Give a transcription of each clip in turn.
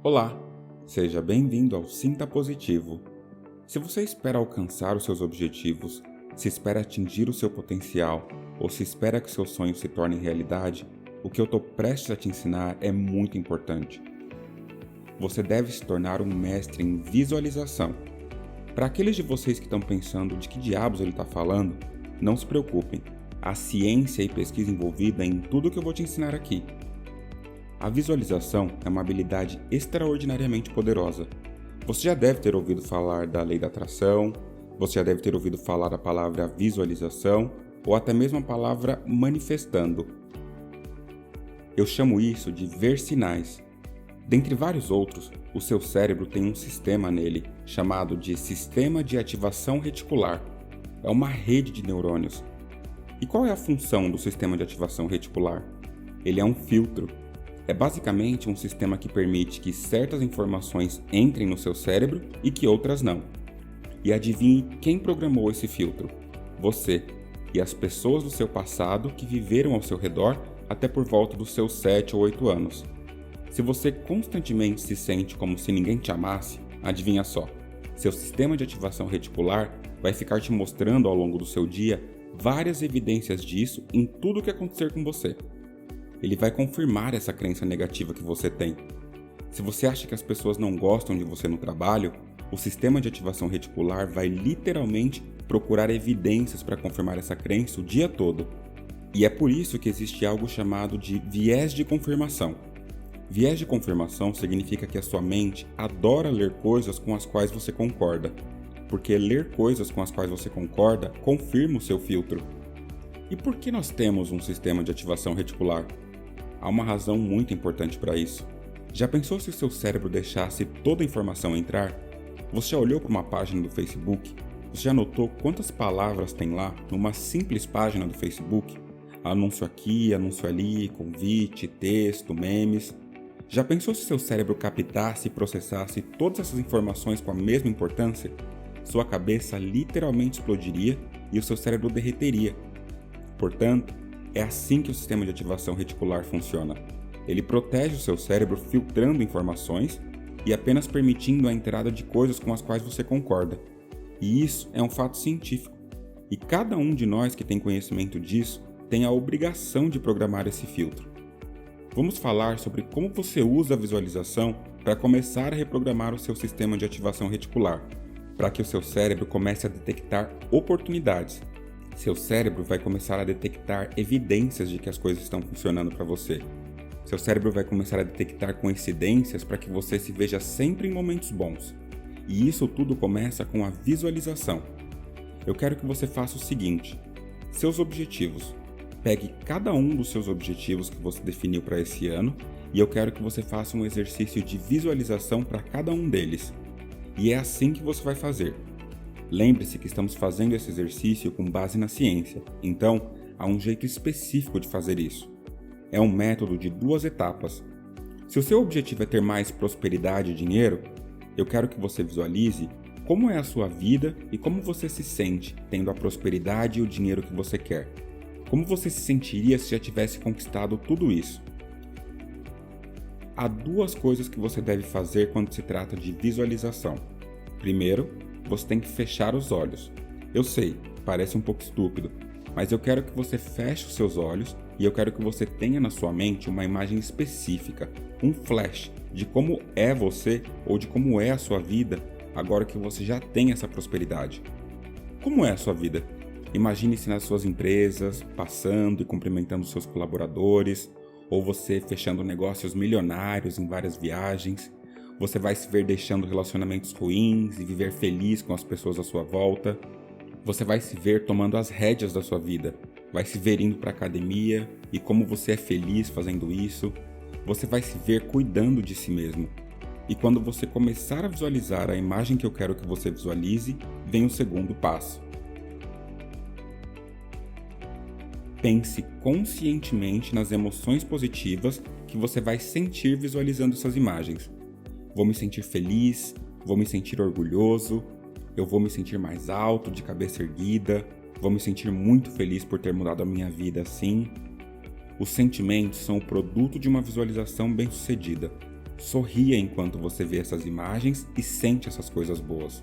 Olá, seja bem-vindo ao Sinta Positivo. Se você espera alcançar os seus objetivos, se espera atingir o seu potencial ou se espera que seus sonhos se tornem realidade, o que eu estou prestes a te ensinar é muito importante. Você deve se tornar um mestre em visualização. Para aqueles de vocês que estão pensando de que diabos ele está falando, não se preocupem. Há ciência e pesquisa envolvida em tudo que eu vou te ensinar aqui. A visualização é uma habilidade extraordinariamente poderosa. Você já deve ter ouvido falar da lei da atração, você já deve ter ouvido falar a palavra visualização ou até mesmo a palavra manifestando. Eu chamo isso de ver sinais. Dentre vários outros, o seu cérebro tem um sistema nele, chamado de sistema de ativação reticular. É uma rede de neurônios. E qual é a função do sistema de ativação reticular? Ele é um filtro. É basicamente um sistema que permite que certas informações entrem no seu cérebro e que outras não. E adivinhe quem programou esse filtro? Você e as pessoas do seu passado que viveram ao seu redor até por volta dos seus 7 ou 8 anos. Se você constantemente se sente como se ninguém te amasse, adivinha só, seu sistema de ativação reticular vai ficar te mostrando ao longo do seu dia várias evidências disso em tudo o que acontecer com você. Ele vai confirmar essa crença negativa que você tem. Se você acha que as pessoas não gostam de você no trabalho, o sistema de ativação reticular vai literalmente procurar evidências para confirmar essa crença o dia todo. E é por isso que existe algo chamado de viés de confirmação. Viés de confirmação significa que a sua mente adora ler coisas com as quais você concorda, porque ler coisas com as quais você concorda confirma o seu filtro. E por que nós temos um sistema de ativação reticular? Há uma razão muito importante para isso. Já pensou se o seu cérebro deixasse toda a informação entrar? Você já olhou para uma página do Facebook? Você já notou quantas palavras tem lá numa simples página do Facebook? Anúncio aqui, anúncio ali, convite, texto, memes. Já pensou se seu cérebro captasse e processasse todas essas informações com a mesma importância? Sua cabeça literalmente explodiria e o seu cérebro derreteria. Portanto, é assim que o sistema de ativação reticular funciona. Ele protege o seu cérebro filtrando informações e apenas permitindo a entrada de coisas com as quais você concorda. E isso é um fato científico. E cada um de nós que tem conhecimento disso tem a obrigação de programar esse filtro. Vamos falar sobre como você usa a visualização para começar a reprogramar o seu sistema de ativação reticular, para que o seu cérebro comece a detectar oportunidades. Seu cérebro vai começar a detectar evidências de que as coisas estão funcionando para você. Seu cérebro vai começar a detectar coincidências para que você se veja sempre em momentos bons. E isso tudo começa com a visualização. Eu quero que você faça o seguinte: seus objetivos. Pegue cada um dos seus objetivos que você definiu para esse ano e eu quero que você faça um exercício de visualização para cada um deles. E é assim que você vai fazer. Lembre-se que estamos fazendo esse exercício com base na ciência, então há um jeito específico de fazer isso. É um método de 2 etapas. Se o seu objetivo é ter mais prosperidade e dinheiro, eu quero que você visualize como é a sua vida e como você se sente tendo a prosperidade e o dinheiro que você quer. Como você se sentiria se já tivesse conquistado tudo isso? Há 2 coisas que você deve fazer quando se trata de visualização. Primeiro, você tem que fechar os olhos. Eu sei, parece um pouco estúpido, mas eu quero que você feche os seus olhos e eu quero que você tenha na sua mente uma imagem específica, um flash de como é você ou de como é a sua vida agora que você já tem essa prosperidade. Como é a sua vida? Imagine-se nas suas empresas, passando e cumprimentando seus colaboradores, ou você fechando negócios milionários em várias viagens. Você vai se ver deixando relacionamentos ruins e viver feliz com as pessoas à sua volta. Você vai se ver tomando as rédeas da sua vida. Vai se ver indo para a academia e como você é feliz fazendo isso. Você vai se ver cuidando de si mesmo. E quando você começar a visualizar a imagem que eu quero que você visualize, vem o segundo passo. Pense conscientemente nas emoções positivas que você vai sentir visualizando essas imagens. Vou me sentir feliz, vou me sentir orgulhoso, eu vou me sentir mais alto, de cabeça erguida, vou me sentir muito feliz por ter mudado a minha vida assim. Os sentimentos são o produto de uma visualização bem-sucedida. Sorria enquanto você vê essas imagens e sente essas coisas boas.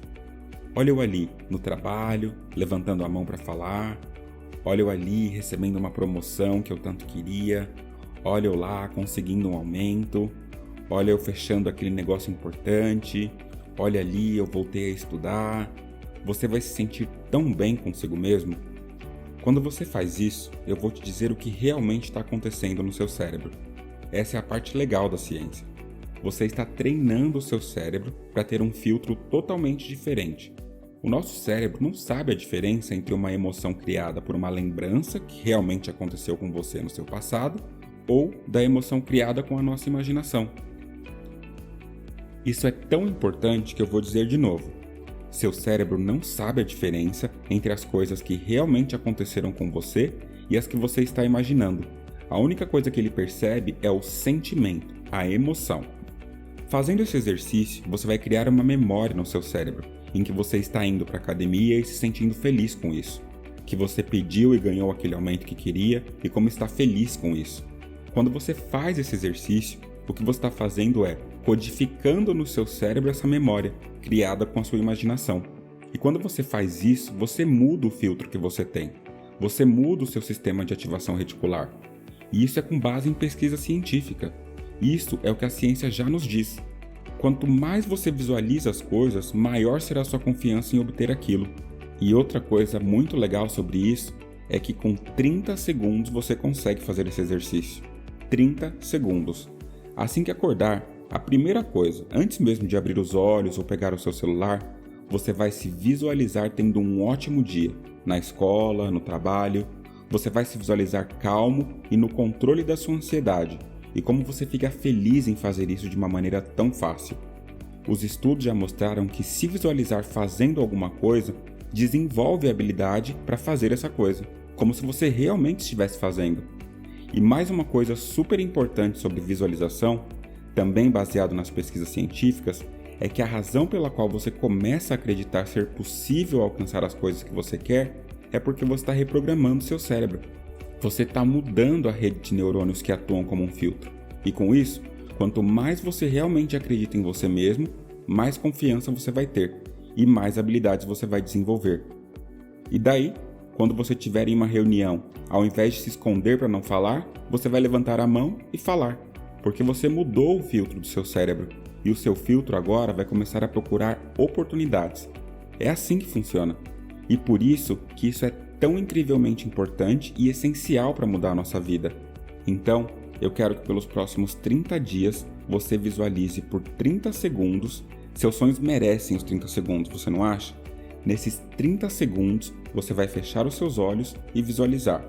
Olha eu ali no trabalho, levantando a mão para falar. Olha eu ali recebendo uma promoção que eu tanto queria. Olha eu lá conseguindo um aumento. Olha eu fechando aquele negócio importante. Olha ali eu voltei a estudar. Você vai se sentir tão bem consigo mesmo. Quando você faz isso, eu vou te dizer o que realmente está acontecendo no seu cérebro. Essa é a parte legal da ciência. Você está treinando o seu cérebro para ter um filtro totalmente diferente. O nosso cérebro não sabe a diferença entre uma emoção criada por uma lembrança que realmente aconteceu com você no seu passado ou da emoção criada com a nossa imaginação. Isso é tão importante que eu vou dizer de novo. Seu cérebro não sabe a diferença entre as coisas que realmente aconteceram com você e as que você está imaginando. A única coisa que ele percebe é o sentimento, a emoção. Fazendo esse exercício, você vai criar uma memória no seu cérebro, em que você está indo para a academia e se sentindo feliz com isso, que você pediu e ganhou aquele aumento que queria e como está feliz com isso. Quando você faz esse exercício, o que você está fazendo é codificando no seu cérebro essa memória, criada com a sua imaginação. E quando você faz isso, você muda o filtro que você tem. Você muda o seu sistema de ativação reticular. E isso é com base em pesquisa científica. Isso é o que a ciência já nos diz. Quanto mais você visualiza as coisas, maior será a sua confiança em obter aquilo. E outra coisa muito legal sobre isso é que com 30 segundos você consegue fazer esse exercício. 30 segundos. Assim que acordar, a primeira coisa, antes mesmo de abrir os olhos ou pegar o seu celular, você vai se visualizar tendo um ótimo dia, na escola, no trabalho. Você vai se visualizar calmo e no controle da sua ansiedade, e como você fica feliz em fazer isso de uma maneira tão fácil. Os estudos já mostraram que se visualizar fazendo alguma coisa, desenvolve a habilidade para fazer essa coisa, como se você realmente estivesse fazendo. E mais uma coisa super importante sobre visualização, também baseado nas pesquisas científicas, é que a razão pela qual você começa a acreditar ser possível alcançar as coisas que você quer é porque você está reprogramando seu cérebro. Você está mudando a rede de neurônios que atuam como um filtro. E com isso, quanto mais você realmente acredita em você mesmo, mais confiança você vai ter e mais habilidades você vai desenvolver. E daí, quando você estiver em uma reunião, ao invés de se esconder para não falar, você vai levantar a mão e falar, porque você mudou o filtro do seu cérebro e o seu filtro agora vai começar a procurar oportunidades. É assim que funciona. E por isso que isso é tão incrivelmente importante e essencial para mudar a nossa vida. Então, eu quero que pelos próximos 30 dias você visualize por 30 segundos. Seus sonhos merecem os 30 segundos, você não acha? Nesses 30 segundos, você vai fechar os seus olhos e visualizar.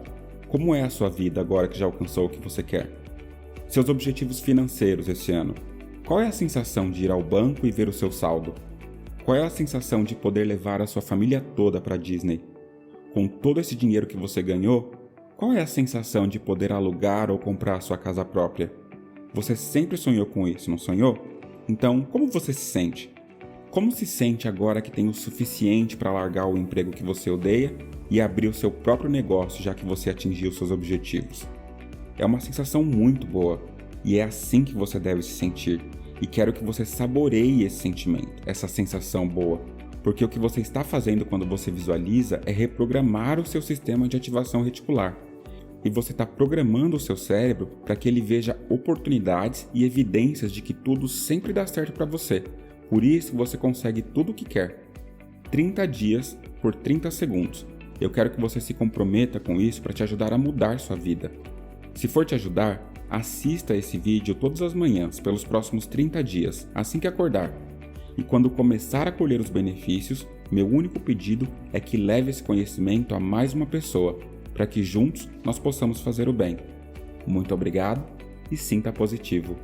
Como é a sua vida agora que já alcançou o que você quer? Seus objetivos financeiros esse ano. Qual é a sensação de ir ao banco e ver o seu saldo? Qual é a sensação de poder levar a sua família toda para Disney? Com todo esse dinheiro que você ganhou, qual é a sensação de poder alugar ou comprar a sua casa própria? Você sempre sonhou com isso, não sonhou? Então, como você se sente? Como se sente agora que tem o suficiente para largar o emprego que você odeia e abrir o seu próprio negócio já que você atingiu seus objetivos? É uma sensação muito boa e é assim que você deve se sentir. E quero que você saboreie esse sentimento, essa sensação boa, porque o que você está fazendo quando você visualiza é reprogramar o seu sistema de ativação reticular. E você está programando o seu cérebro para que ele veja oportunidades e evidências de que tudo sempre dá certo para você. Por isso você consegue tudo o que quer. 30 dias por 30 segundos. Eu quero que você se comprometa com isso para te ajudar a mudar sua vida. Se for te ajudar, assista esse vídeo todas as manhãs pelos próximos 30 dias, assim que acordar. E quando começar a colher os benefícios, meu único pedido é que leve esse conhecimento a mais uma pessoa, para que juntos nós possamos fazer o bem. Muito obrigado e sinta positivo.